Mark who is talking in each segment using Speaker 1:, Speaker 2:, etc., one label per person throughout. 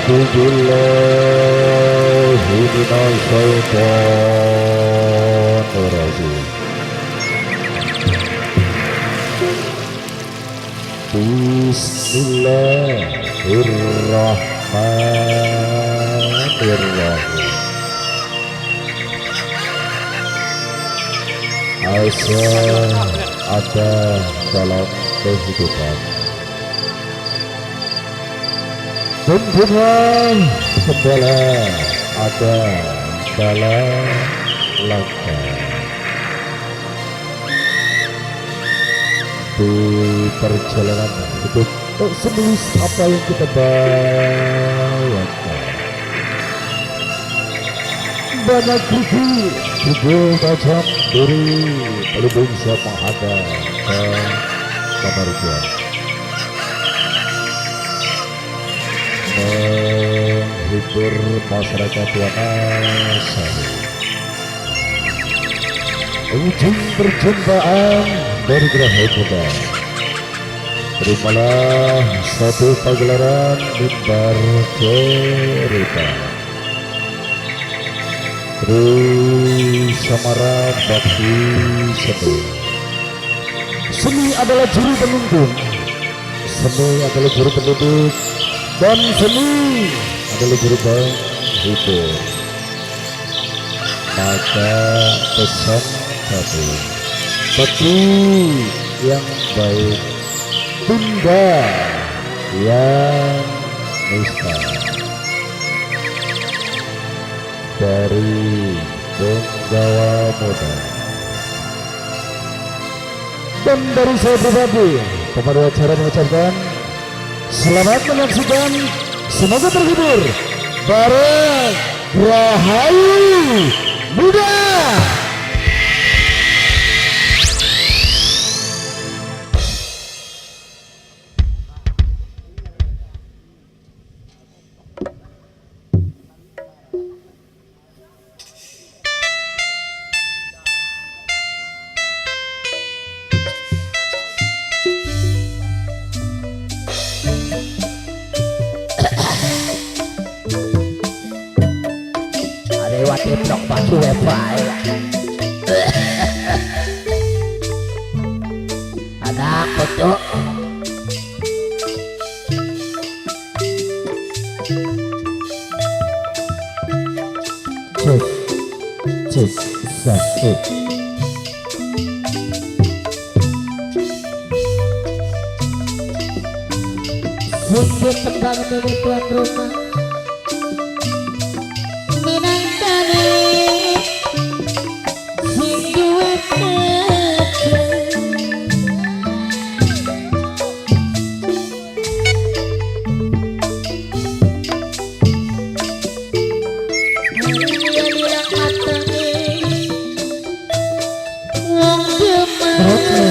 Speaker 1: billahi minasyaitonir rajim. Bismillahirrahmanirrahim. Asa ada dalam kehidupan, pembunuhan kendala ada dalam langkah. Di perjalanan hidup tak semulus apa yang kita bayangkan. Banyak gigi tajam duri belum bisa menghadap ke kemerdekaan, menghibur masyarakat Wanasari. Ujung perjumpaan dari Geraha Muda, terimalah satu pagelaran mimbar cerita Tri Samara Bakti Seni. Seni adalah juru penuntun, seni adalah juru pendidik, dan seni adalah juru penghibur. Maka pesan satu, bagi yang baik, tunda yang nista. Dari penggawa muda dan dari saya pribadi, pemandu acara mengucapkan selamat menyaksikan, semoga terhibur bareng Rahayu Muda.
Speaker 2: Blok baju wifi. Ada apa tuh?
Speaker 1: Cek sakit.
Speaker 2: Sedikit tembang dari tuan rumah.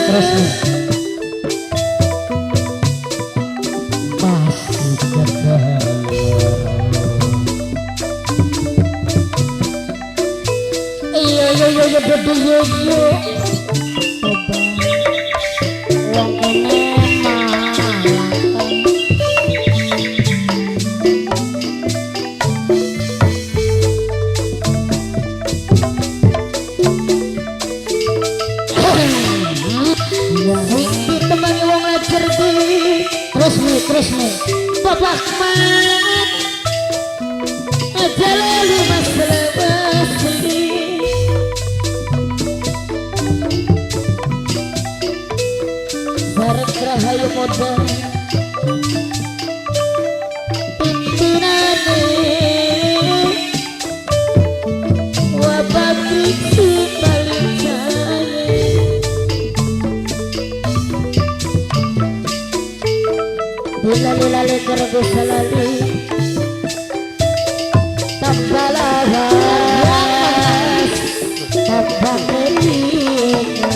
Speaker 1: Terus masih gagal.
Speaker 2: Iya betul iya. Wong ini terus nih Bapak Mat aja lalu masalah pasti bareng Rahayu Muda pimpinannya wabah biksi paling lali kerebus lali tanpa lawas tanpa medina.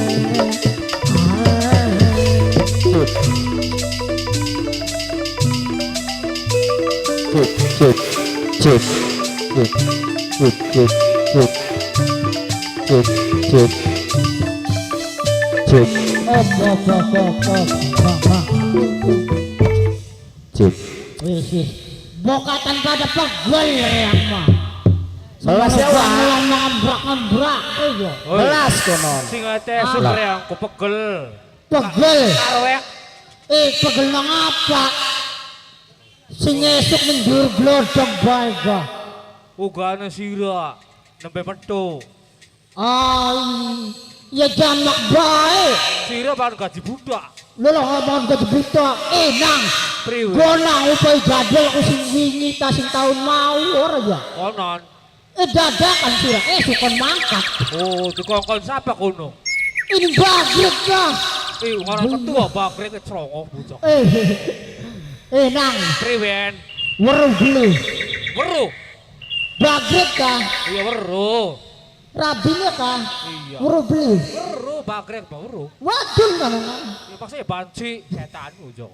Speaker 2: bokatan pada pegel yang mah.
Speaker 1: Belas ya wah.
Speaker 2: Yang ngambrak-ngambrak ya.
Speaker 1: Belas konon.
Speaker 3: Sing tesu reang ku pegel.
Speaker 2: Pegel.
Speaker 3: Karwek.
Speaker 2: Pegel nang apa? Sing esuk ning njur glodong bae ga.
Speaker 3: Ugane sira nembe metu.
Speaker 2: Ya jamak bae.
Speaker 3: Sira baru gaji budak.
Speaker 2: Lho ngomong gaji budak. Nang.
Speaker 3: Priwe.
Speaker 2: Gona upay jadwal aku sing wingi ta sing taun mau ora ya.
Speaker 3: Konon.
Speaker 2: Dadakan sira sukon mangkat.
Speaker 3: Oh, dikongkon sapa kono?
Speaker 2: Ini bagrek ka.
Speaker 3: Orang ketua bagrek cerongoh bocah.
Speaker 2: Nang.
Speaker 3: Priwen.
Speaker 2: Weru beli.
Speaker 3: Weru.
Speaker 2: Bagrek ka.
Speaker 3: Iya weru.
Speaker 2: Rabine ka.
Speaker 3: Iya.
Speaker 2: Weru beli.
Speaker 3: Weru bagrek weru.
Speaker 2: Wadul kan.
Speaker 3: Ya paksa ya banci setan bocah.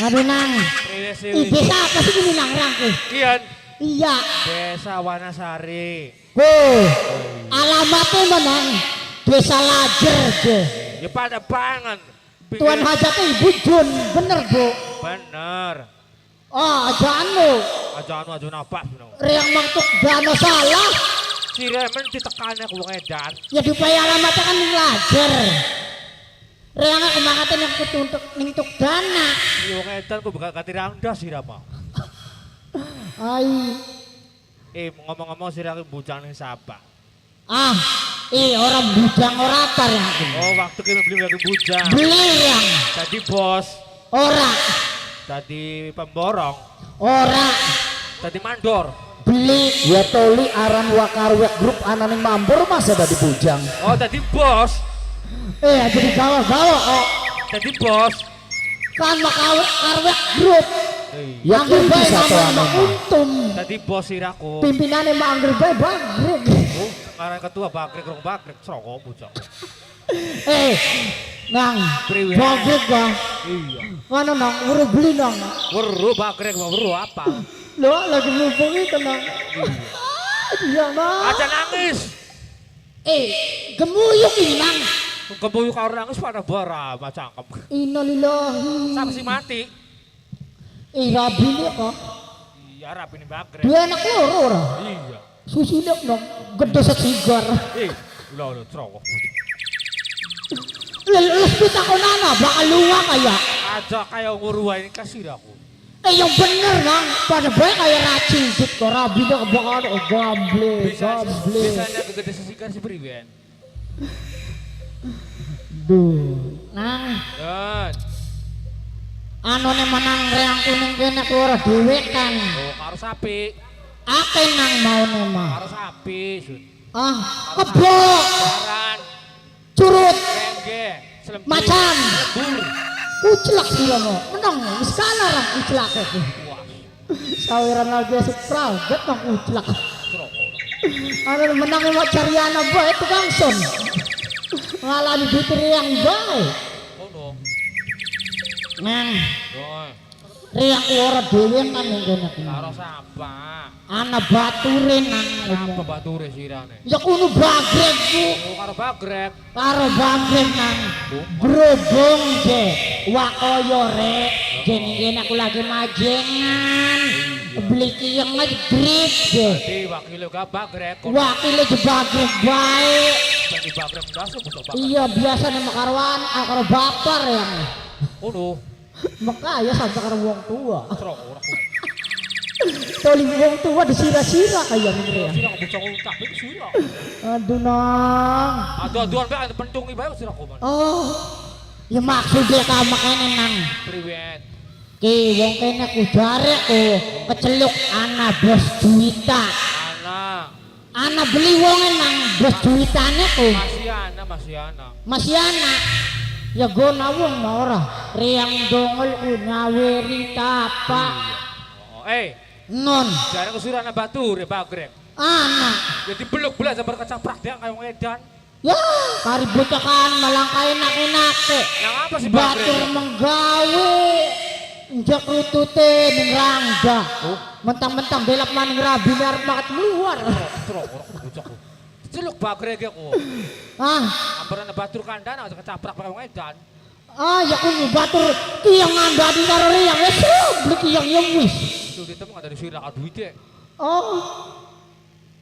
Speaker 2: Aduh nang.
Speaker 3: Priwe sih.
Speaker 2: Desa apa sih ini nang rangke?
Speaker 3: Kian.
Speaker 2: Iya.
Speaker 3: Desa Wanasari.
Speaker 2: Alamatnya menang. Desa Lajer je.
Speaker 3: Ya pada pangan.
Speaker 2: Tuan hajatnya Ibu Jun, bener Bu.
Speaker 3: Bener.
Speaker 2: Ajaan lo.
Speaker 3: Aja napas.
Speaker 2: Riang mangtuk dana salah.
Speaker 3: Si Remen ditekannya ke wong edan.
Speaker 2: Ya dupaya alamatnya kan di Lajer. Riangnya kemangatin yang kutuntuk nintuk dana.
Speaker 3: Si wong edan ku bakal kati rangda si Rama. Ngomong-ngomong si Rama bujang nih siapa?
Speaker 2: Orang bujang oratar yang aku.
Speaker 3: Oh, waktu kita beli lagi bujang.
Speaker 2: Beli yang.
Speaker 3: Tadi bos.
Speaker 2: Ora.
Speaker 3: Tadi pemborong.
Speaker 2: Ora.
Speaker 3: Tadi mandor.
Speaker 2: Beli.
Speaker 1: Ya toli aran wakarwek grup anane mambur masa ada di bujang.
Speaker 3: Oh, tadi bos.
Speaker 2: Jadi gawa-gawa kok.
Speaker 3: Tadi bos.
Speaker 2: Kan karwek grup.
Speaker 1: Ya
Speaker 2: Angger
Speaker 1: kuwi
Speaker 2: bae
Speaker 1: satu
Speaker 2: nama
Speaker 1: ane.
Speaker 2: untung.
Speaker 3: Tadi bos siraku.
Speaker 2: Pimpinannya mah angger bae bagrek.
Speaker 3: Oh, sekarang ketua bakrek rong bakrek serongok bocah.
Speaker 2: Nang.
Speaker 3: Priwe.
Speaker 2: Bagrek ga.
Speaker 3: Iya.
Speaker 2: Mana nang urut beli nang.
Speaker 3: Weru bakrek mau weru apa?
Speaker 2: Lo lagi mumpung itu nang. Iya nang.
Speaker 3: Aja nangis.
Speaker 2: Gemuyuk ini nang.
Speaker 3: Kebuyu kau nangis pada bara macam kamu.
Speaker 2: Innalillahi.
Speaker 3: Sampai si mati.
Speaker 2: Rabi ini kok.
Speaker 3: Iya, rapi ini bakrek.
Speaker 2: Dua anak loro ora.
Speaker 3: Iya.
Speaker 2: Susilek dong. Gede sesigar.
Speaker 3: Lo serongok.
Speaker 2: Lelus kita konana bakal luang kayak.
Speaker 3: Aja kayak nguruah ini kasih aku.
Speaker 2: Yang bener nang. Pada baik kayak racing sit kok. Rabi ini bakal gamble.
Speaker 3: Biasanya kegede sesigar si Priwen.
Speaker 2: Duh. Nang.
Speaker 3: Dan.
Speaker 2: Anu menang reang kuning kene keluar dhewe kan.
Speaker 3: Oh, karo sapi.
Speaker 2: Ake nang mau nema.
Speaker 3: Karo sapi, Sun.
Speaker 2: Kebok.
Speaker 3: Baran.
Speaker 2: Curut.
Speaker 3: Rengge. Selembur.
Speaker 2: Macan.
Speaker 3: Selembur.
Speaker 2: Uclak sila mo. Menang wis kalah ra uclak aku.
Speaker 3: Wah,
Speaker 2: Sawiran lagi asik prauget nang uclak.
Speaker 3: serongok.
Speaker 2: Anu menang mo cariana bae tukang son. Ngalami bitri yang bae.
Speaker 3: Oh no.
Speaker 2: Nang
Speaker 3: Doi.
Speaker 2: riak ora dhewe kan ngene iki.
Speaker 3: Karo sapa?
Speaker 2: Ana bature nang.
Speaker 3: Apa bature sirane?
Speaker 2: Ya kudu bagrek Bu.
Speaker 3: Oh, karo bagrek.
Speaker 2: Karo bagrek nang. Berhubung je wakoyo rek jenenge aku lagi majengan beli kiyeng aja drip je
Speaker 3: Di wakile gak bagrek.
Speaker 2: wakile je bagrek baik
Speaker 3: Di bagrek ndaso butuh bagrek.
Speaker 2: iya biasa nih makarwan karo baper yang
Speaker 3: Oh no.
Speaker 2: makanya sampai karo wong tua
Speaker 3: Serongok.
Speaker 2: toli wong tua disira-sira kayak nih ya
Speaker 3: Sira bocah utak itu sira.
Speaker 2: aduh nang
Speaker 3: Aduh-aduan bae pentung ibae sira koman.
Speaker 2: oh ya maksudnya ka makanya nang
Speaker 3: Priwen.
Speaker 2: ki wong kene ku jare ku keceluk ana bos juita ana beli wonge nang bos juitane ku
Speaker 3: Masih ana.
Speaker 2: masih ana ya gona wong mah ora riang dongol ku nyaweri tapa
Speaker 3: Oh,
Speaker 2: non
Speaker 3: jarang kesuruhan batur ya bagrek.
Speaker 2: ana
Speaker 3: Jadi beluk belas sampai kecaprak dia kayak edan.
Speaker 2: ya kari bocah kan malang kaya nak-enake
Speaker 3: Yang apa sih
Speaker 2: batur
Speaker 3: bagrek?
Speaker 2: menggawe njak rutute ning rangga mentang-mentang belak maning rabi arep makat luar
Speaker 3: Trok ora bocahku. Celuk bagrek aku.
Speaker 2: ah
Speaker 3: Ambaran batur kandana aja kecaprak kayak edan.
Speaker 2: Ya kun batur tiyang ngandani karo riyang wis beli tiyang yang wis.
Speaker 3: Itu kita mah dari sira duit ya.
Speaker 2: Oh.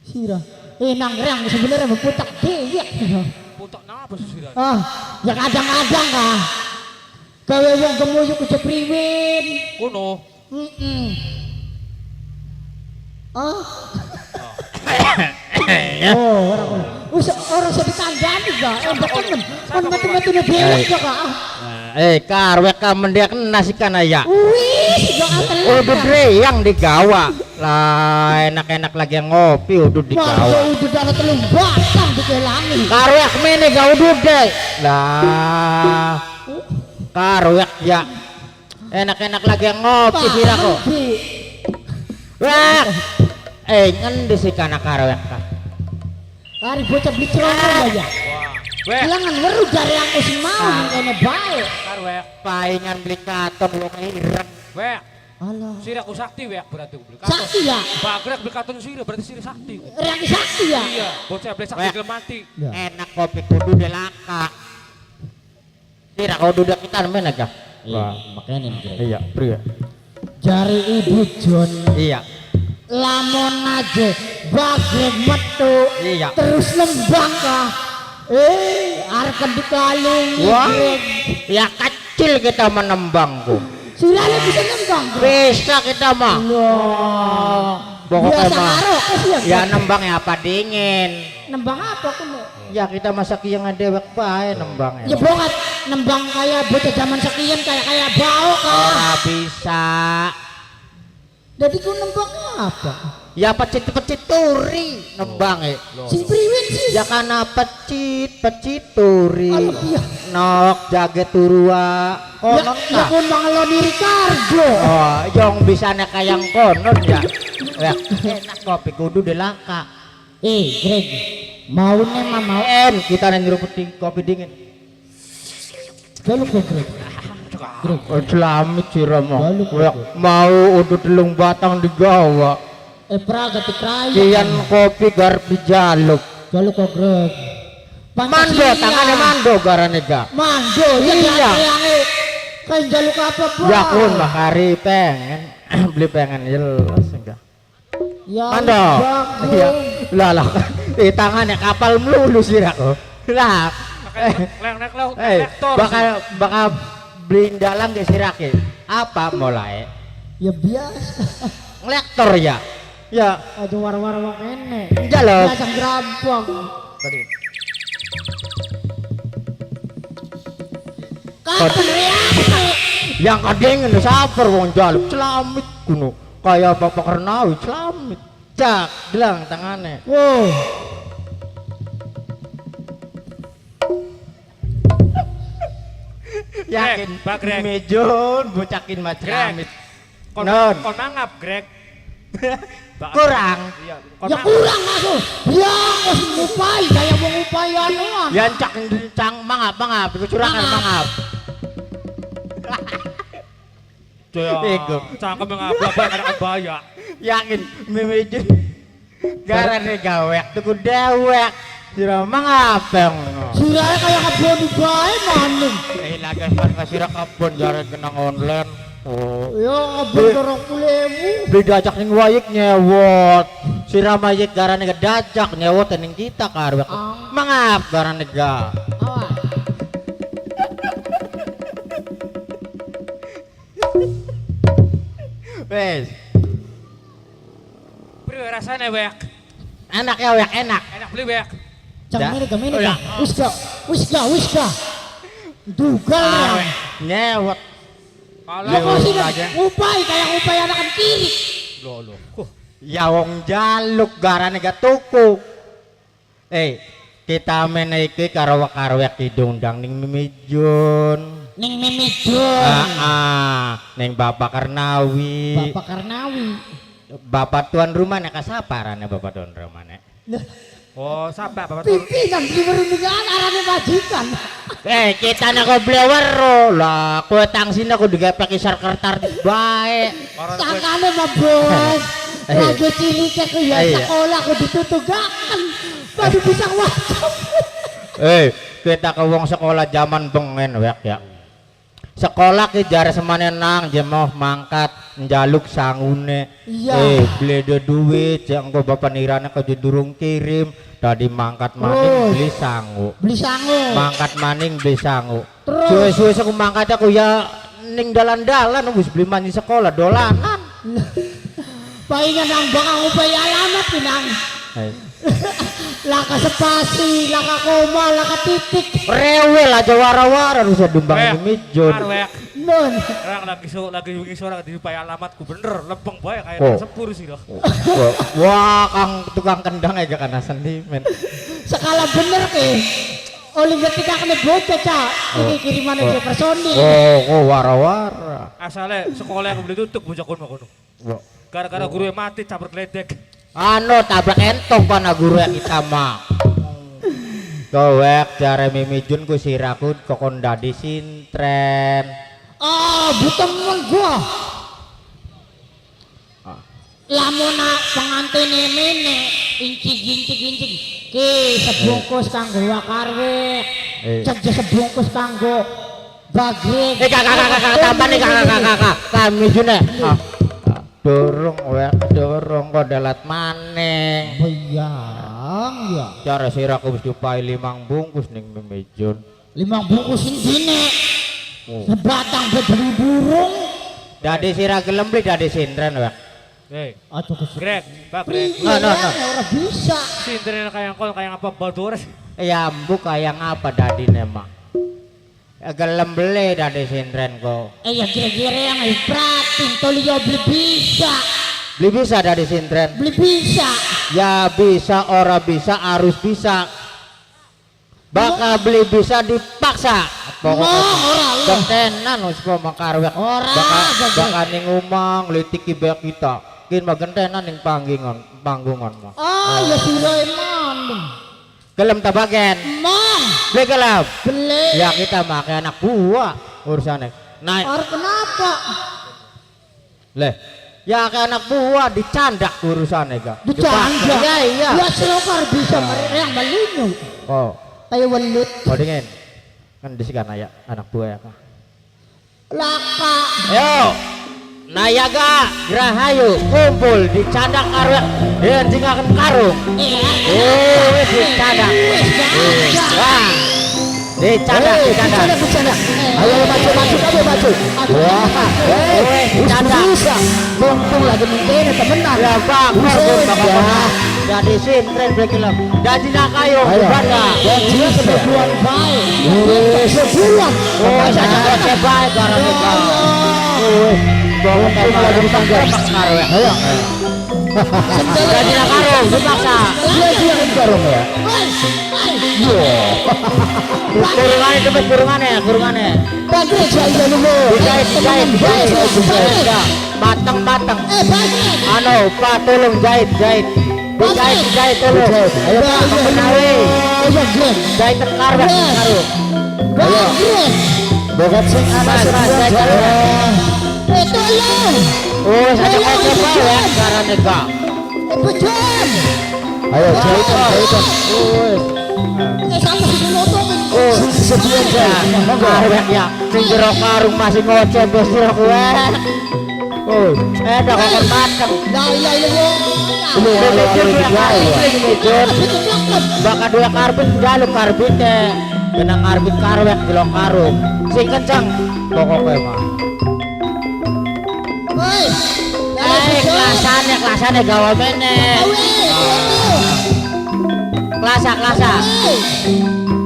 Speaker 2: Sira. Nang riyang sebenarnya berputak dewek.
Speaker 3: Putak napa sih sira?
Speaker 2: Ya kadang-kadang kah. Gawe wong gemuyuk ke priwin.
Speaker 3: Kuno.
Speaker 2: Orang sedih kandani gak? Temen. Kan mati-mati dewek ya kak.
Speaker 4: Karwek mendiak nasi kanaya.
Speaker 2: Wih, gak telat.
Speaker 4: Udah yang digawa. Lah enak-enak lagi ngopi udah digawa.
Speaker 2: Masa udah dapat telung batang dikelangin.
Speaker 4: Karwek mene gak udah deh. Lah karwek ya. Enak-enak lagi ngopi sira kok. Wah. Ngendi sih kana karwek ka?
Speaker 2: Kari bocah beli celana ya.
Speaker 3: Weh,
Speaker 2: Jangan weru dari aku sing mau kene bae.
Speaker 3: karwek.
Speaker 4: Paingan beli katon wong ireng.
Speaker 3: Weh,
Speaker 2: Alah.
Speaker 3: sira ku sakti weh berarti ku beli katon.
Speaker 2: Sakti ya?
Speaker 3: Bagrek beli katon sira berarti sira sakti.
Speaker 2: Reaksi sakti ya?
Speaker 3: Iya, bocah beli sakti
Speaker 4: Weh.
Speaker 3: gelem mati.
Speaker 4: Enak kopi kudu delaka. Sira kudu dak kita men aja.
Speaker 2: Wah, makanya nih.
Speaker 4: Iya, pria.
Speaker 2: Jari ibu John.
Speaker 4: Iya.
Speaker 2: Lamun aja bagrek metu.
Speaker 4: Iya.
Speaker 2: Terus lembang kah? Arep dikalung.
Speaker 4: Wah. Ya kecil kita menembangku.
Speaker 2: Sirane bisa nembang.
Speaker 4: Bisa kita mah.
Speaker 2: Loh.
Speaker 4: Pokoknya
Speaker 2: Biasa
Speaker 4: mah.
Speaker 2: karo
Speaker 4: Ya nembangnya apa dingin.
Speaker 2: nembang apa kuno?
Speaker 4: Ya kita masak yang dewek bae nembangnya.
Speaker 2: Ya bongat nembang kayak bocah zaman sekian kayak bau kah?
Speaker 4: Ora bisa.
Speaker 2: Jadi ku nembangnya apa?
Speaker 4: Ya pecit-pecit turi nembangnya.
Speaker 2: Sing priwin sih.
Speaker 4: Ya karena pecit turi.
Speaker 2: Alah, iya.
Speaker 4: Nok jaget turua. Konon
Speaker 2: Ya
Speaker 4: ta.
Speaker 2: kun mangeloni Ricardo.
Speaker 4: Oh, yang bisa nek kayang konon ya. Ya, enak kopi kudu delaka.
Speaker 2: Greg, mau nih mau.
Speaker 4: Kita nang nyeruputi kopi dingin.
Speaker 2: Galuk Greg.
Speaker 4: Selamat sirama.
Speaker 2: Balik,
Speaker 4: Mau udah telung batang digawa.
Speaker 2: Praga ti kraya.
Speaker 4: Kian kopi garpi jaluk.
Speaker 2: Galuk Greg.
Speaker 4: Mando tangannya mando garane ga.
Speaker 2: Mando ya
Speaker 4: Iya.
Speaker 2: Kan jaluk apa bro?
Speaker 4: Ya kun makari pengen beli pengen jelas enggak.
Speaker 2: Ya.
Speaker 4: Mando. Iya. Lah di tangannya kapal melulu sirah kok. Lah. Bakal beli dalam di sirake. Apa mulai?
Speaker 2: Ya biasa.
Speaker 4: Ngelektor ya. Ya.
Speaker 2: Aduh war-war wong kene.
Speaker 4: Jaluk.
Speaker 2: Macam gerabang.
Speaker 4: Tadi.
Speaker 2: Kapan reaksi?
Speaker 4: Yang kadang saper wong jaluk celamit kuno. Kayak Bapak Kernawi celamit. Cak, bilang tangannya.
Speaker 2: Wow.
Speaker 4: Yakin
Speaker 3: Pak Greg.
Speaker 4: mejon bocakin mas celamit.
Speaker 3: Kon
Speaker 4: Non.
Speaker 3: mangap, Greg.
Speaker 4: Kurang.
Speaker 3: Iya,
Speaker 2: Ya kurang aku. Ya masih ngupai kayak mau ngupayanuan.
Speaker 4: Yan cang mangap kecurangan mangap. Ego.
Speaker 3: Cangkem ngabak anak baya.
Speaker 4: Yakin mejon garane gawek tuku dewek. Sira mangap yang.
Speaker 2: Sirahnya kayak ngeboni bae maning.
Speaker 4: Lagas kan kasira kabon jaran kenang online. Oh.
Speaker 2: Ya ngeboni 20.000.
Speaker 4: Beli dajak ning wayik nyewot. Sira mayik garane gedajak nyewot ning kita karwek. Mangap garane ga.
Speaker 2: Awas.
Speaker 4: Wes.
Speaker 3: Priwe rasane wek.
Speaker 4: Enak ya wek enak.
Speaker 3: Enak beli wek.
Speaker 2: Cang mene
Speaker 4: Oh, ya.
Speaker 2: Wis ga. Dugal ya.
Speaker 4: Nyewot.
Speaker 3: Kalau
Speaker 2: Ya kok sih
Speaker 4: aja.
Speaker 2: ngupai kayak ngupai anak kiri.
Speaker 3: lo.
Speaker 4: Ya wong jaluk garane ga tuku. Kita menaiki karwek didundang ning Mimijun.
Speaker 2: Ning Mimijun.
Speaker 4: Ning Bapak Karnawi.
Speaker 2: Bapak Karnawi.
Speaker 4: Bapak tuan rumah nek kasaparane Bapak tuan rumah nek.
Speaker 3: Oh, sabar Bapak Tur.
Speaker 2: Pimpinan di perundingan arane majikan.
Speaker 4: Kita nak kau beli waro lah. Kue tangsin aku digepek isar kertar baik.
Speaker 2: Sakane mah bos. Lagi cilik aku ya
Speaker 4: Iya.
Speaker 2: sekolah aku ditutugakan. Baru bisa wajib.
Speaker 4: Kita ke wong sekolah zaman bengen wek ya. sekolah ki jare semane nang jemoh mangkat njaluk sangune.
Speaker 2: Iya.
Speaker 4: Bledo duit jek engko bapak nirane kaya durung kirim tadi mangkat maning
Speaker 2: Terus?
Speaker 4: beli sangu.
Speaker 2: Beli sangu.
Speaker 4: Mangkat maning beli sangu.
Speaker 2: Terus?
Speaker 4: Suwe-suwe aku mangkat aku ya ning dalan-dalan wis beli mani sekolah dolanan.
Speaker 2: Palingan nang bakal ngupay alamat pinang. Laka spasi, laka koma, laka titik.
Speaker 4: Rewel aja wara-wara bisa dumbang
Speaker 3: Wek,
Speaker 4: ini mijon.
Speaker 3: Arwek.
Speaker 2: Non.
Speaker 3: Orang lagi wingi suara di upaya alamatku bener lempeng bae kayak
Speaker 4: Oh.
Speaker 3: sepur sih doh.
Speaker 4: Wah, kang tukang kendang aja karena sentimen.
Speaker 2: Sekala bener ke. Oli ketika kena bocah cak. Ini kiriman ke personil.
Speaker 4: Oh, wara-wara.
Speaker 3: Asale sekolah yang beli tutup bocah kono kono. Gara-gara guru yang mati cabut ledek.
Speaker 4: Anu tabrak entong pana guru yang kita mah. Kowek jare mimijun ku siraku kokon dadi sintren.
Speaker 2: Bukan gua. Lamuna pengantin ini incig. Ki sebungkus kanggo wakarwe. Cek sebungkus kanggo bagre.
Speaker 4: Kakak tambah nih kakak. Kami june. Dorong kok dalat maneng.
Speaker 2: Bayang ya.
Speaker 4: Cara siraku wis diupai 5 bungkus ning mimijun.
Speaker 2: 5 bungkus sini. Sebatang beli burung.
Speaker 4: Dadi sira gelem beli dadi sintren wek.
Speaker 3: Hei,
Speaker 2: Aduh
Speaker 3: Greg, Pak Greg.
Speaker 4: No.
Speaker 2: Orang bisa.
Speaker 3: Sinterin kayak kol kayak apa Baldores.
Speaker 4: Ya ambu kayak ngapa dadine mah. Gelem beli dadi sintren kok.
Speaker 2: Ya kira-kira yang ipratin tolio beli bisa.
Speaker 4: Beli bisa dari sintren.
Speaker 2: Beli bisa.
Speaker 4: Ya bisa, ora bisa, harus bisa. Bakal beli bisa dipaksa.
Speaker 2: Ora lo.
Speaker 4: Gentenan wis kok makarwek.
Speaker 2: Ora,
Speaker 4: bakal ning umang litik ibak kita. Kin mah gentenan ning panggungan mah.
Speaker 2: Ya Sulaiman.
Speaker 4: Gelem ta bagen.
Speaker 2: Mang.
Speaker 4: Beli gelem.
Speaker 2: Beli.
Speaker 4: Ya kita mah kayak anak buah urusannya. Naik.
Speaker 2: Kenapa?
Speaker 4: Leh. Ya kayak anak buah dicandak urusannya ga.
Speaker 2: Dicanda.
Speaker 4: Iya.
Speaker 2: Ya selokar bisa yang malinyo.
Speaker 4: Oh.
Speaker 2: Kayak welut.
Speaker 4: Oh dingin. Kan disikan ya anak buah ya kak.
Speaker 2: Laka.
Speaker 4: Yo. Nayaga Grahayu kumpul di candak karung dan tinggalkan karung. Wis dicandak. Wah. Dicandak.
Speaker 2: Ayo maju.
Speaker 4: Wah. Wis dicandak.
Speaker 2: Mumpung lagi mungkin temenan.
Speaker 4: Ya bagus bakal jadi sintren bekelem. Jadi nak kayu banda.
Speaker 2: Dia sebulan baik. Sebulan.
Speaker 4: Oh, saja kocek baik karena kita. Bangun lagi ditangga karung ya. Ayo. Jadi nak karung dipaksa. Dia karung ya. Kurungannya.
Speaker 2: Bagus aja dulu.
Speaker 4: Dijahit. Mateng. Anu, Pak tolong jahit. Dijahit tolong. Ayo Pak, menawi. Jahit karung. Ayo. Bogat sing anak
Speaker 2: tolong.
Speaker 4: Oh, saja kau coba ya caranya Kak.
Speaker 2: Betul.
Speaker 4: Ayo jahitan.
Speaker 2: Sama si notongin.
Speaker 4: Oh, sebulan ya. Karung ya. Sing jero karung masih ngoceh bos jero kowe. Oh, ada kokon mateng. Bakal dua karbit jaluk karbit kena karbit karwek jelok karung sing kencang pokoknya mah. Kelasane gawa mene. Kelasa.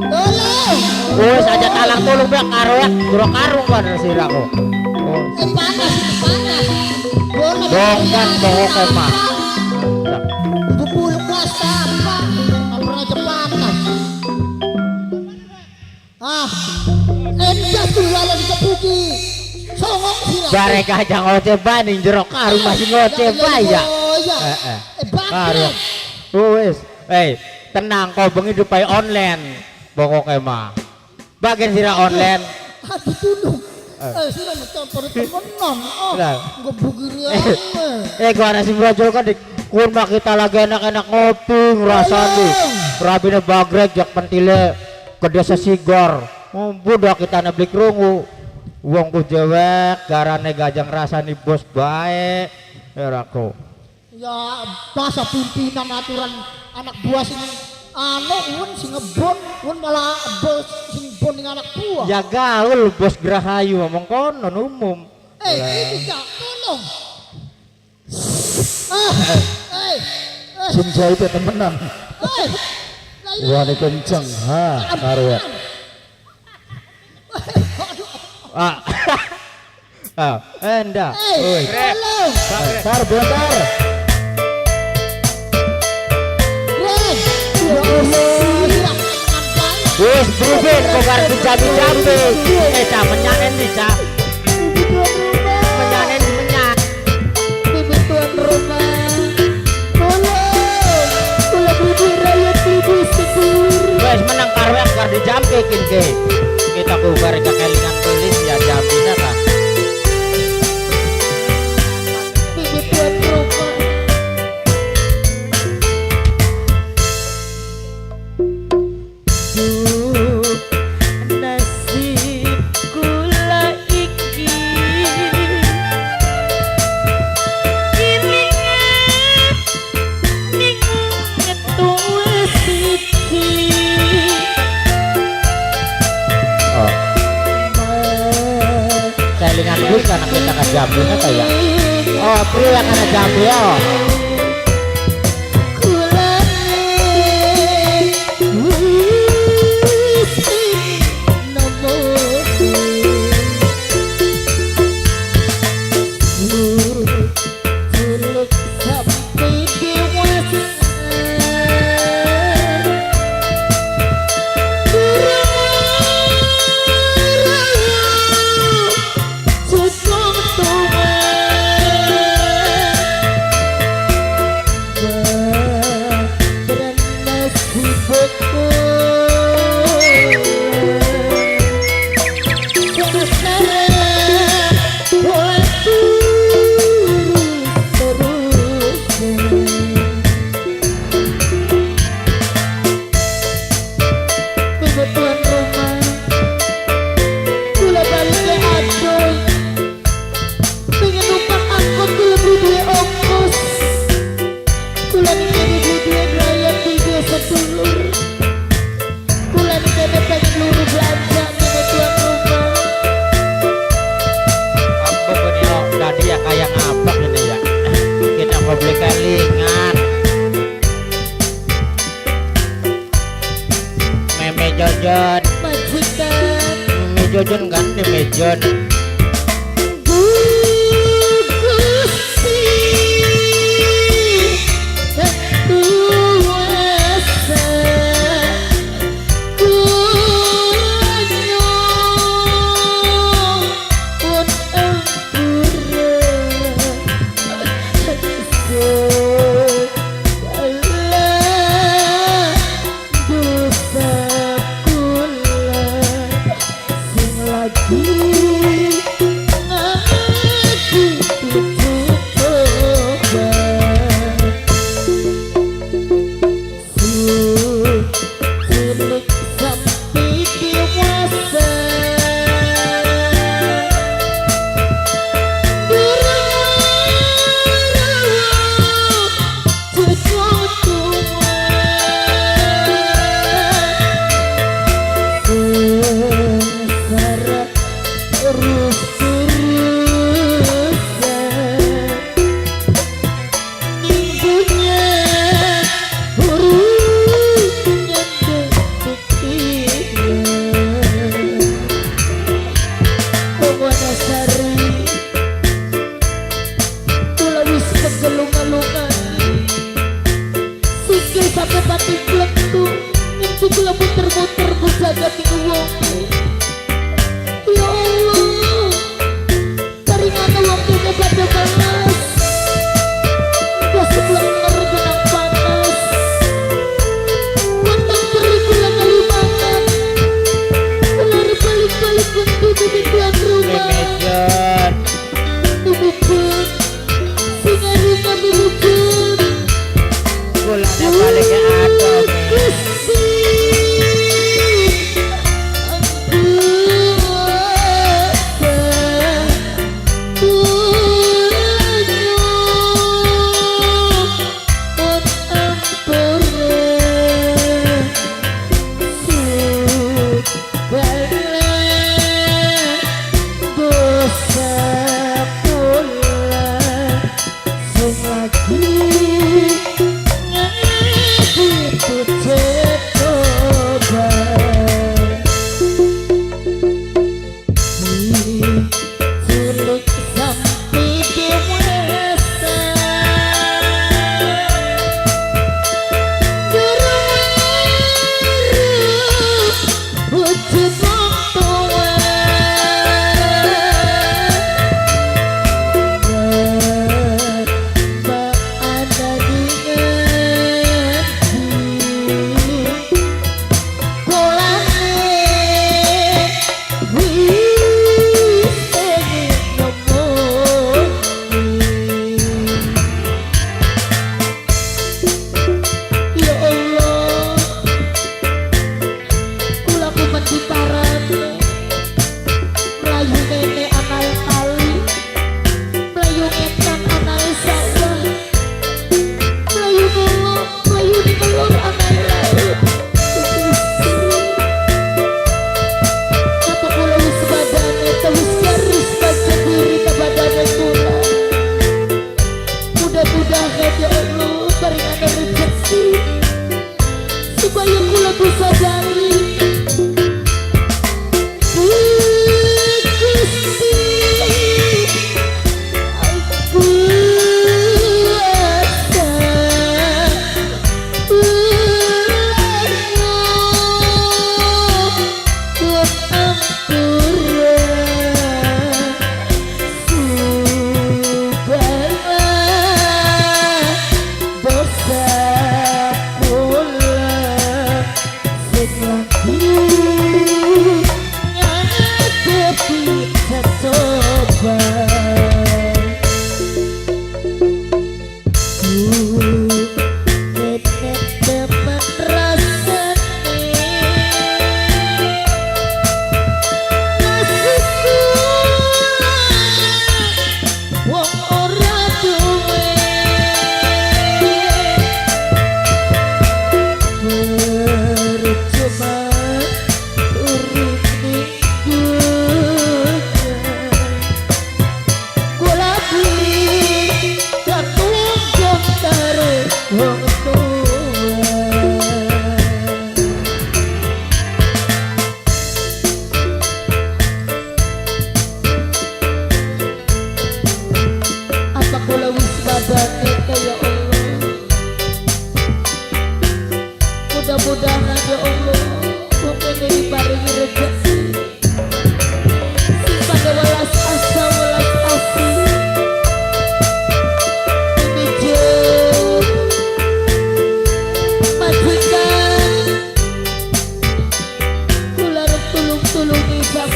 Speaker 2: Tolong.
Speaker 4: Wis aja talang tolong bek karwek jero karung pada sirako. Oh,
Speaker 2: Panas.
Speaker 4: dongkan pokoknya mah.
Speaker 2: Bubul pasta apa? Pernah panas. Endas tuh lalu dikepuki. Songong sirah.
Speaker 4: Barek aja ngoceh baning jero karung masih ngoceh ya. Karung. Wis, tenang kau bengi dupai online. Pokoknya mah. Bagian sira online.
Speaker 2: Aduh tunduk. Sirah mencampur temenan. Gue bugir
Speaker 4: Gua nasi brojol kan di kurma kita lagi enak-enak ngopi ngerasani. Rabine bagrek jak pentile ke desa Sigor. Budak kita neblik rungu. Wong ku dewek garane gajang rasani bos bae. Erako.
Speaker 2: Ya masa pimpinan aturan anak buah sing un sing ngebon un malah bos sing bon ning anak buah.
Speaker 4: Ya gaul bos Gerahayu ngomong konon umum.
Speaker 2: Ini gak tolong.
Speaker 1: Sing jahit temenan. Wani kenceng karo ya.
Speaker 4: Endah. Oi.
Speaker 2: Tolong.
Speaker 1: Bentar, bentar.
Speaker 4: Wis Ruben kok garep jambi-jambi. Cah menyanen nih, Cah. Menyanen menyan.
Speaker 2: Bibi tuan rumah. Tolong. Kula bibi rakyat bibi sedur.
Speaker 4: Wis menang karo gar dijampekin ke. Kita ku garek kelingan tulis ya jambina kan.
Speaker 2: Bibi tuan rumah.
Speaker 5: Nasib kula iki kilingan ning ngetuwe siji
Speaker 4: Kelingan bus kan kita ke jambina kayak. Oh, pri yang ana jambi ya. Mejon
Speaker 2: Majikan
Speaker 4: Mejon kan nih Mejon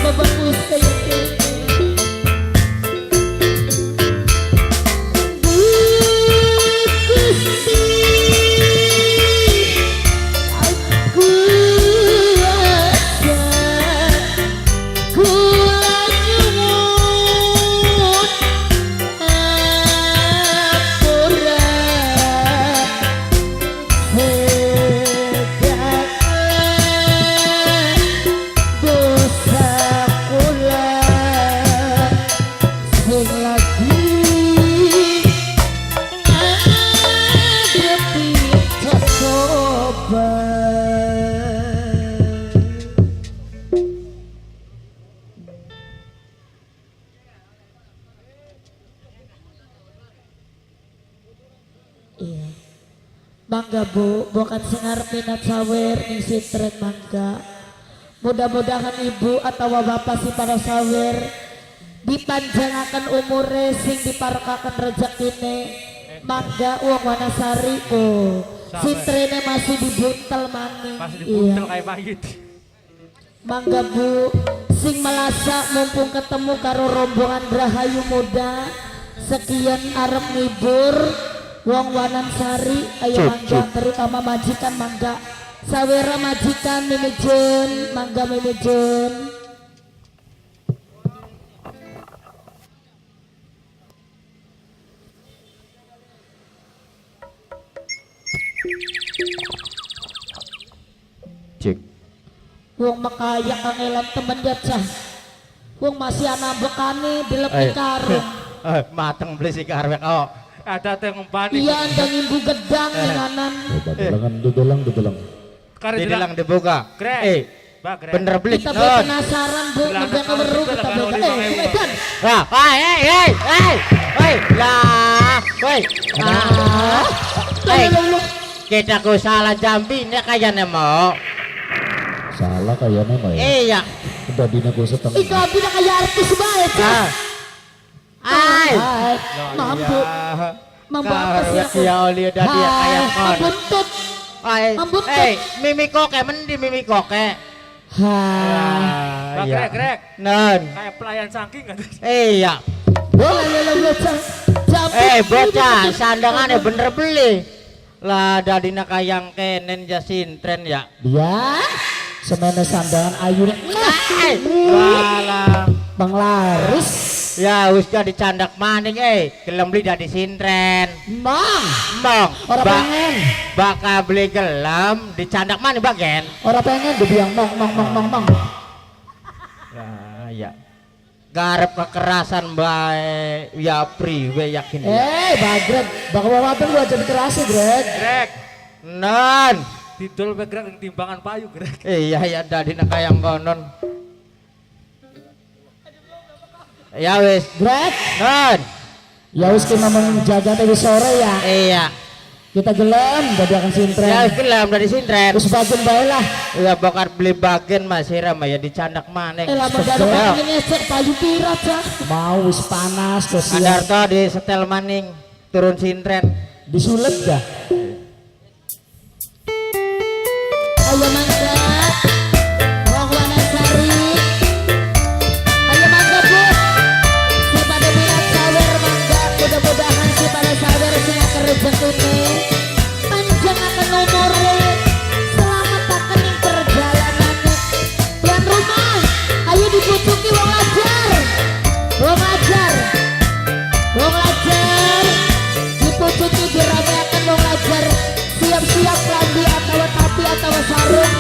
Speaker 2: bagus kayak gini. Gusti, aku rasa kula nyuwun apura dosa kula sing lagi ngadepi coba. Iya. Mangga Bu, bukan sengar minat sawer ning sitren mangga. Mudah-mudahan ibu atau bapak si para sawer dipanjangaken umure sing diparakaken rezekine. Mangga uang Wanasari oh. Sitrene masih dibuntel maning.
Speaker 3: Masih dibuntel
Speaker 2: Iya.
Speaker 3: kayak mayit.
Speaker 2: Mangga Bu, sing melasa mumpung ketemu karo rombongan Rahayu Muda. Sekian arep ngibur wong Wanasari, ayo mangga terutama majikan mangga. Sawera majikan mimijen, mangga mimijen.
Speaker 4: Cik.
Speaker 2: Wong makaya kangelan temen ya cah. Wong masih anak bekane dilepi karung.
Speaker 4: Mateng beli si karwek oh.
Speaker 3: Ada teh ngempani.
Speaker 2: Iya andang imbu gedang nganan.
Speaker 1: Dudulang.
Speaker 3: Karena
Speaker 4: Didilang dibuka.
Speaker 3: Greg. Bah, Greg.
Speaker 4: Bener beli.
Speaker 2: Kita
Speaker 4: Non.
Speaker 2: penasaran Bu,
Speaker 3: Gelandang
Speaker 2: ngebek weru kita
Speaker 3: gelandang
Speaker 2: beka.
Speaker 3: gelandang
Speaker 2: Medan.
Speaker 4: Lah, hei, lah, woi, kita ku salah jambi nek kayane mau.
Speaker 1: Salah kayaknya mah ya.
Speaker 4: Iya.
Speaker 1: Udah dina gue setengah.
Speaker 2: Ika bina kayak artis bae cah.
Speaker 4: Ai.
Speaker 2: Hai, mampu. Mampu apa sih aku?
Speaker 4: Ya oli udah dia kayak kon.
Speaker 2: Membuntut.
Speaker 4: Ai.
Speaker 2: Ambut,
Speaker 4: Mimi koke mendi mimi koke.
Speaker 2: Hai.
Speaker 3: Bah,
Speaker 4: Iya.
Speaker 3: Greg.
Speaker 4: Non.
Speaker 3: Kayak pelayan saking kan.
Speaker 4: Iya.
Speaker 2: Boleh bocah.
Speaker 4: Bocah, sandangannya bener beli. Lah dadina kayang kenen jasin tren ya.
Speaker 2: Dia semene sandangan ayu
Speaker 4: Walah.
Speaker 2: Bang Laris.
Speaker 4: Ya wis jadi candak maning gelem beli dari sintren.
Speaker 2: Bang,
Speaker 4: Mong.
Speaker 2: ora pengen.
Speaker 4: Bakal beli gelem dicandak maning bagen.
Speaker 2: Ora pengen dibilang mong.
Speaker 4: Nah, ya. Garep kekerasan bae ya priwe yakin.
Speaker 2: Bagreg, bakal wawapan gua jadi kerasi, Greg.
Speaker 3: Greg.
Speaker 4: Non.
Speaker 3: Didol be Greg timbangan payu Greg.
Speaker 4: Iya ya dadina kayang konon. Ya wis.
Speaker 2: Greg,
Speaker 4: Non.
Speaker 2: ya wis kita menjaga tadi sore ya.
Speaker 4: Iya.
Speaker 2: Kita gelem jadi akan
Speaker 4: Ya
Speaker 2: sintren.
Speaker 4: wis gelem dari sintren.
Speaker 2: Terus bagian bae lah.
Speaker 4: Ya bakal beli bagen Mas Hiram ya dicandak maning.
Speaker 2: Lama jalan ini esek payu pirat cah. Mau wis panas terus ya.
Speaker 4: Andarto di setel maning turun sintren.
Speaker 2: Disulet dah. Ayo mangga. Wong Wanasari. Ayo mangga Bu. Si pada minat sawer mangga. Mudah-mudahan si pada sawer sing rezekine panjang akan umure. Selamat akan ing perjalanannya. Tuan rumah, ayo dibutuki wong ajar. Wong ajar. Wong ajar. Dipucuki dirameakan wong ajar. Siap-siap lambi atau tapi atau sarung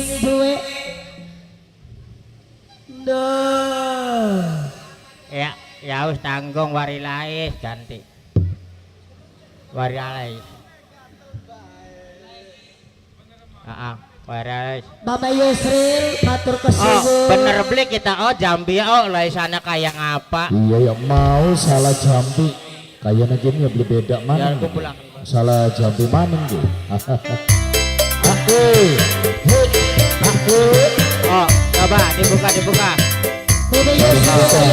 Speaker 2: sing duwe no
Speaker 4: Ya wis tanggung wari lais ganti. Wari lais. Wari lais.
Speaker 2: Mama Yusril matur
Speaker 4: Oh,
Speaker 2: kesuwun.
Speaker 4: bener beli kita Jambi laisana kayak ngapa?
Speaker 1: Iya ya mau salah Jambi. Kayaknya gini ya beli beda
Speaker 4: Ya
Speaker 1: mana?
Speaker 4: aku pulang.
Speaker 1: Salah Jambi mana gue? Aku.
Speaker 4: Oh, coba dibuka.
Speaker 2: Mama Yusril.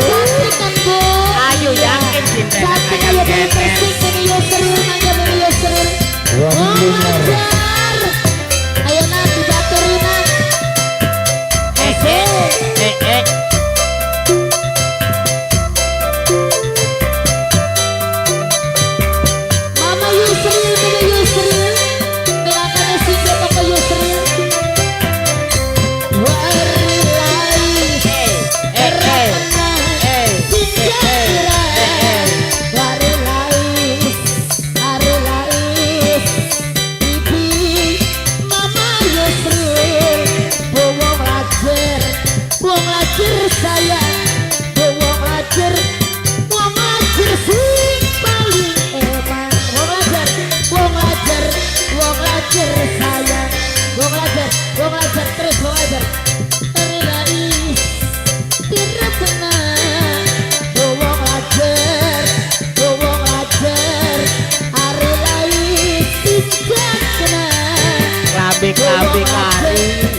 Speaker 2: Cantik kan Bu.
Speaker 4: Ayo yakin cinta
Speaker 2: Cantik
Speaker 4: kayak
Speaker 2: ayo dari
Speaker 4: gini.
Speaker 2: Persik Mama Yusril mangga Mama Yusril.
Speaker 1: Wah,
Speaker 2: Oh
Speaker 1: bener.
Speaker 2: ngajar. Ayo nanti baturina. Mama Yusril, melakukan singgah Mama Yusril. Wari lais, wari lais, bibi Mama Yusril, wong lajer sayang, wong lajer sing paling eman, wong lajer sayang, wong lajer terus wong lajer. Relais, tidak tenang, wong lajer, are lais tidak tenang.
Speaker 4: Labik kari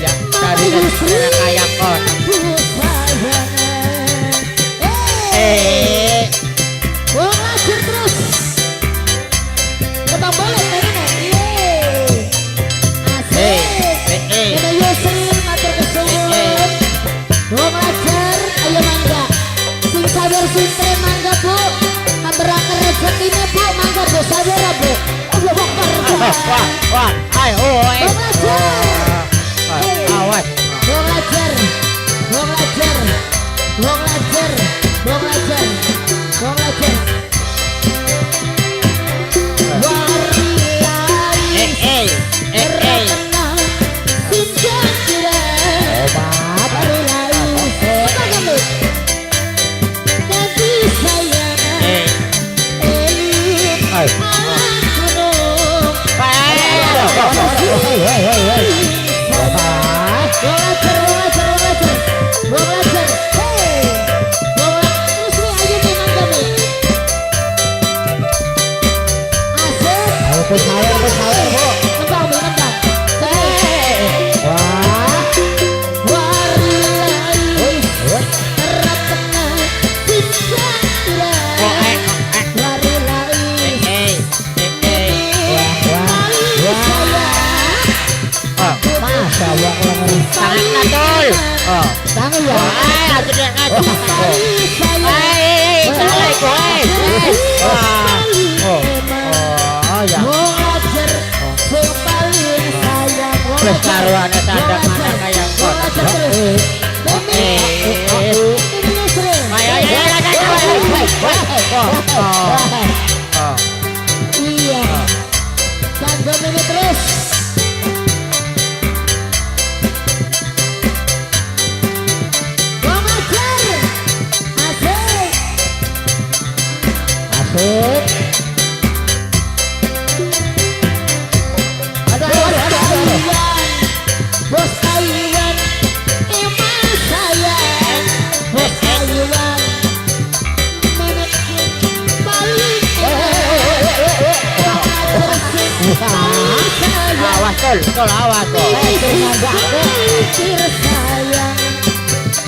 Speaker 4: ya tadi kayak kon.
Speaker 2: Wong lajer terus. Ketang boleh tadi Asik. Mama Yusril matur kesuwun. Wong lajer ayo mangga. Sing sabar sintre mangga Bu. Namberaken rezekine Bu mangga Bu sabar Bu. Allah Akbar.
Speaker 4: Wah, ayo
Speaker 2: Wong lajer.
Speaker 4: awas.
Speaker 2: Wong lajer. Wari lais. Terkenal sinjang kira. Wari lais. Bagaimana Bu? Nanti sayang elit malah gunung. Wong lajer. Hey. Wong lajer. Terus nih ayo nih mangga nih. Asik. Nembang Bu, nembang. Wari lais. Terkenal sinjang kira. Wari lais.
Speaker 1: Masa wong lagi.
Speaker 4: Tangan katul. Oh.
Speaker 1: Tangan ya.
Speaker 4: Aduh dia ngaji. Salah kowe. Oh ya. Wes karuane tanda mana kayak kon.
Speaker 2: Iya. Tanggung ini terus. Wong lajer. Asik. Bos Taiwan, emang sayang. Bos Taiwan, menekin paling
Speaker 4: Awas tol awas tol.
Speaker 2: Pikir sayang.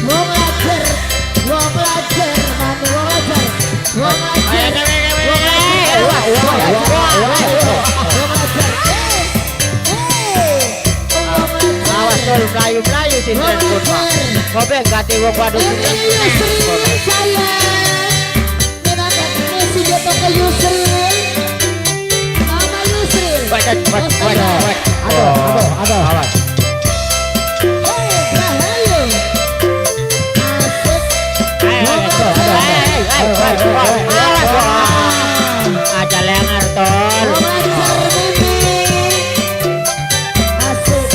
Speaker 2: Wong lajer, wong lajer.
Speaker 4: Awas tol melayu sinten pun. Kobe ganti wong waduh sinten.
Speaker 2: Yusril sayang, menakan Messi jatuh ke Yusril. Mama Yusril.
Speaker 1: Aduh.
Speaker 4: Awas.
Speaker 2: Rahayu. Asik.
Speaker 4: Aja lengar tol.
Speaker 2: Wong lajar mimi. Asik.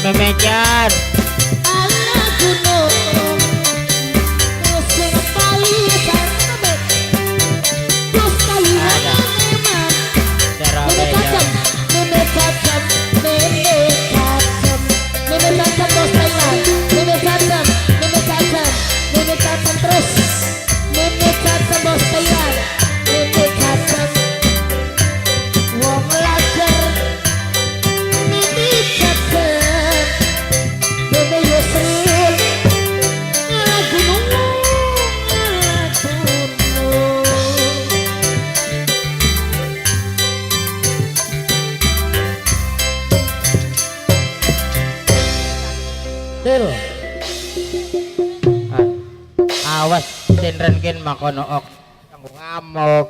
Speaker 4: memejan.
Speaker 2: Ana gunung sing paling sareme terus kayu
Speaker 4: Ada.
Speaker 2: memang
Speaker 4: Cara
Speaker 2: meme
Speaker 4: beda.
Speaker 2: cacem meme cacem meme cacem meme cacem bos Thailand meme cacem meme cacem meme cacem terus meme cacem bos Thailand meme cacem wong lajar meme cacem meme Yusril gunung
Speaker 1: Til.
Speaker 4: Awas sinren kin makono ok kanggo ngamuk.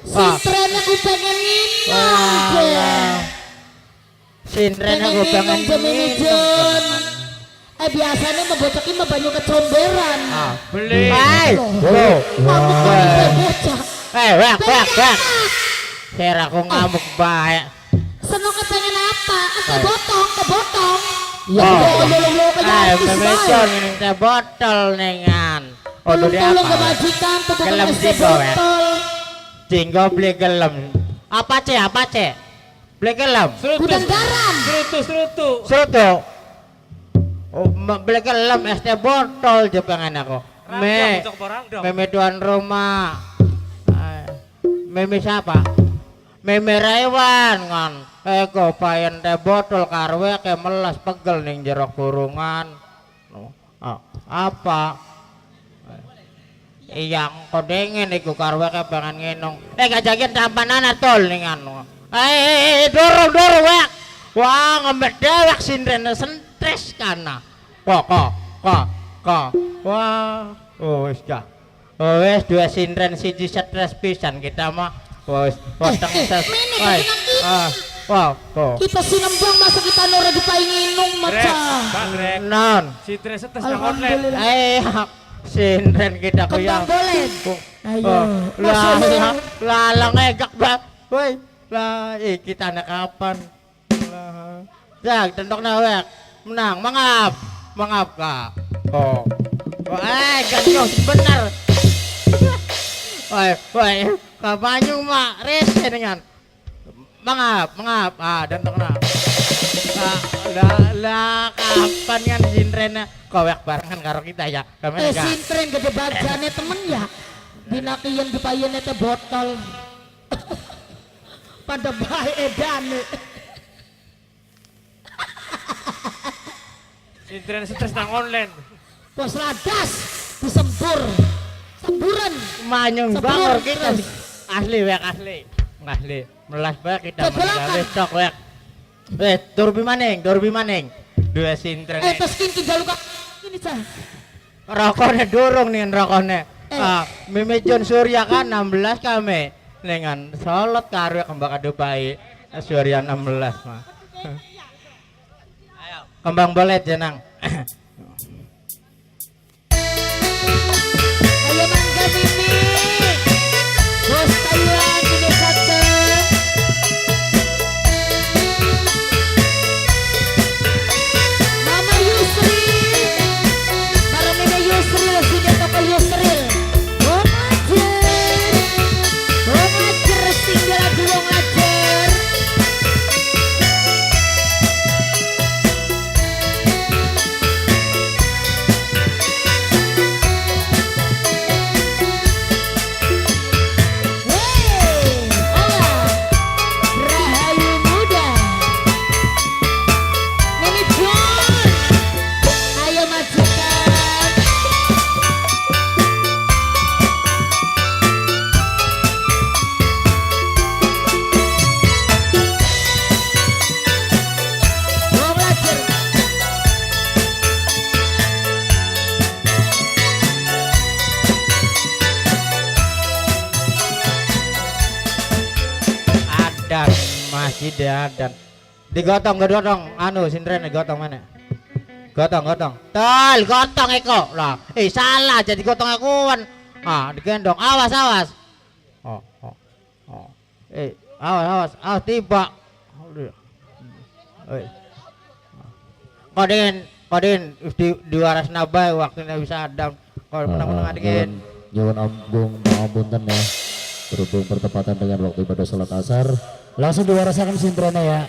Speaker 2: Sintren aku pengen nginep
Speaker 4: Sinren aku pengen
Speaker 2: Jon. Biasanya membocokin mah banyak kecomberan.
Speaker 3: Beli.
Speaker 2: Ngamuk kok bocah.
Speaker 4: Wak. Ser aku ngamuk bae.
Speaker 2: Seneng kepengen apa? Kebotong.
Speaker 4: Memejon ini teh botol nengan. Odo dia
Speaker 2: Tolong
Speaker 4: apa?
Speaker 2: kebajikan tuh
Speaker 4: Gelem
Speaker 2: es
Speaker 4: jinggo, ya?
Speaker 2: botol.
Speaker 4: Jinggo beli gelem. Apa cek? Beli gelem.
Speaker 2: Gudang garam.
Speaker 3: Serutu.
Speaker 4: Soto. Oh, beli gelem es teh botol je pengen aku. Meme tuan rumah. Meme siapa? Meme Raiwan kan. Eko payen teh botol karwe ke melas pegel ning jero kurungan. Apa? Iyang kodengin iku karwe ke pengen nginung. Kajagen tampanana tol ningan. Dorong wek. Wah ngembet dewek sindrene sentres kana. Kok. Wah, wis dah. Wis dua sindren siji stres pisan kita mah. Wis potong ses. Wow.
Speaker 2: Kita sinembang masa kita nora dipaing nginung macam.
Speaker 4: Non.
Speaker 3: Si Tres tes nang online.
Speaker 4: Sindren kita kuyang.
Speaker 2: Boleh. Ayo.
Speaker 4: Lalang egak ba. Woi. Lah, kita nak kapan? Lah. Jak tendok nawek. Menang, mangap Kak. Ganjong benar. Woi, Kabanyung mak rese dengan mangap. Dan tengah. Lah kapan kan sindrena kowek barengan karo kita ya.
Speaker 2: Sintren gede bajane temen ya. Dinakian dipayen teh botol. Pada bae edane.
Speaker 3: Sintren stres nang online.
Speaker 2: Bos ladas disempur. Semburan.
Speaker 4: Manyung
Speaker 2: Sepuluh
Speaker 4: bangor kita
Speaker 2: terus.
Speaker 4: asli. Melas bae kita
Speaker 2: Cebolakan.
Speaker 4: melas stok wek. Durbi maning. Dua sintren.
Speaker 2: Terus kinki jaluka. Ini cah.
Speaker 4: Rokoknya dorong nih rokoknya. Meme John Surya kan 16 kami. Dengan solot karo kembang adu baik. Surya 16 mah. Ayo, kembang bolet jenang.
Speaker 2: Ayo mangga Mimi. Bos Thailand ini saja. Mama Yusri. Para Mimi Yusri sini toko Yusri. Wong ajar singgah lagu wong ajar. Rahayu muda Mimi John. Ayo majikan. Wong lajar.
Speaker 4: Adan masih adan. Digotong anu sindren digotong mana? Gotong. Gotong eko lah. Salah jadi gotong akuan. Digendong. Awas. Awas tiba. Kodin di waras nabai waktunya bisa ada. Kalau menang adingin.
Speaker 1: Nyuwun ampun ya. Berhubung bertepatan dengan waktu ibadah salat asar, langsung diwarasakan sintrena ya.